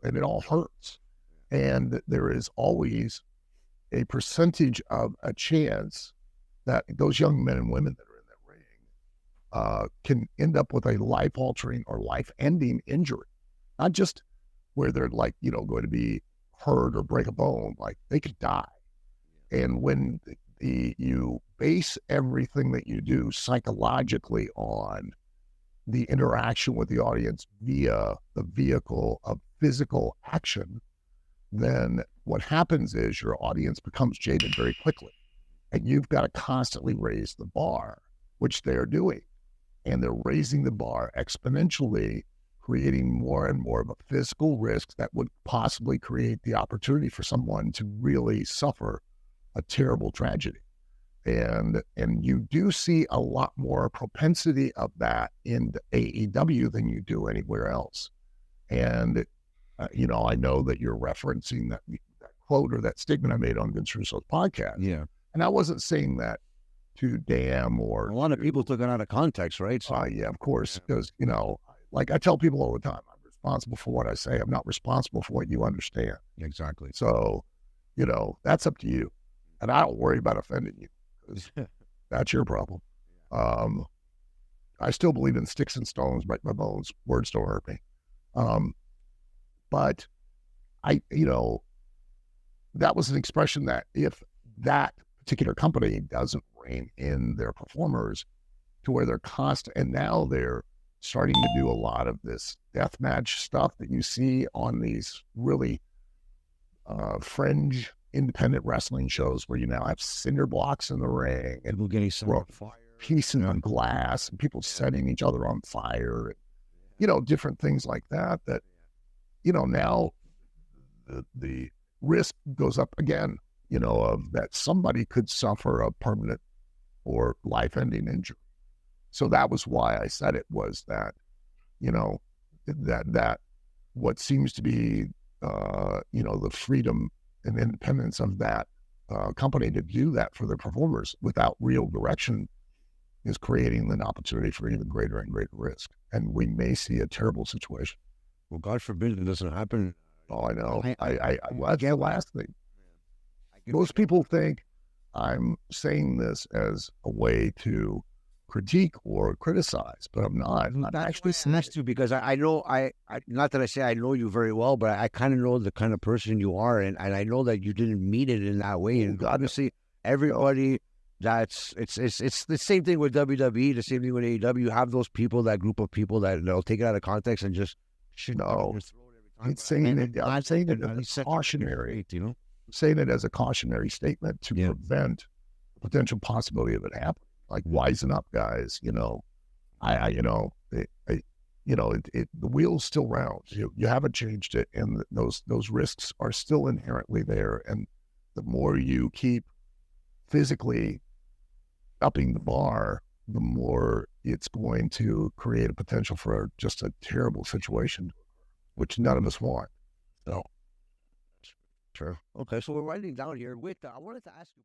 and it all hurts. And there is always a percentage of a chance that those young men and women that are in that ring can end up with a life-altering or life-ending injury. Not just where they're like, going to be hurt or break a bone, like they could die. And when you base everything that you do psychologically on the interaction with the audience via the vehicle of physical action, then what happens is your audience becomes jaded very quickly. And you've got to constantly raise the bar, which they're doing. And they're raising the bar exponentially, creating more and more of a physical risk that would possibly create the opportunity for someone to really suffer a terrible tragedy. And you do see a lot more propensity of that in the AEW than you do anywhere else. And, I know that you're referencing that quote or that statement I made on Vince Russo's podcast. Yeah. And I wasn't saying that to damn or... A lot of people took it out of context, right? So, yeah, of course, because, like I tell people all the time, I'm responsible for what I say. I'm not responsible for what you understand. exactly. So, that's up to you. And I don't worry about offending you, because that's your problem. I still believe in sticks and stones break my bones. Words don't hurt me. But that was an expression that if that particular company doesn't rein in their performers to where they're constant, and now they're starting to do a lot of this death match stuff that you see on these really fringe independent wrestling shows where you now have cinder blocks in the ring and People getting set on fire, pieces of glass and people setting each other on fire, different things like that, now the risk goes up again, of that somebody could suffer a permanent or life-ending injury. So that was why I said it was that, that what seems to be, the freedom and independence of that company to do that for their performers without real direction is creating an opportunity for even greater and greater risk. And we may see a terrible situation. Well, God forbid it doesn't happen. Oh, I know. That's the last thing. Most people think I'm saying this as a way to critique or criticize, but I'm not. I'm not actually saying to, because I know, not that I say I know you very well, but I kind of know the kind of person you are, and I know that you didn't mean it in that way. And obviously, everybody, it's the same thing with WWE, the same thing with AEW. You have those people, that group of people they'll take it out of context and just shit. No, I'm saying it as a cautionary. Saying it as a cautionary statement to prevent the potential possibility of it happening. Like, wisen up, guys. The wheel's still round. You haven't changed it, and those risks are still inherently there. And the more you keep physically upping the bar, the more it's going to create a potential for just a terrible situation, which none of us want. So, sure. Okay, so we're writing down here. I wanted to ask you.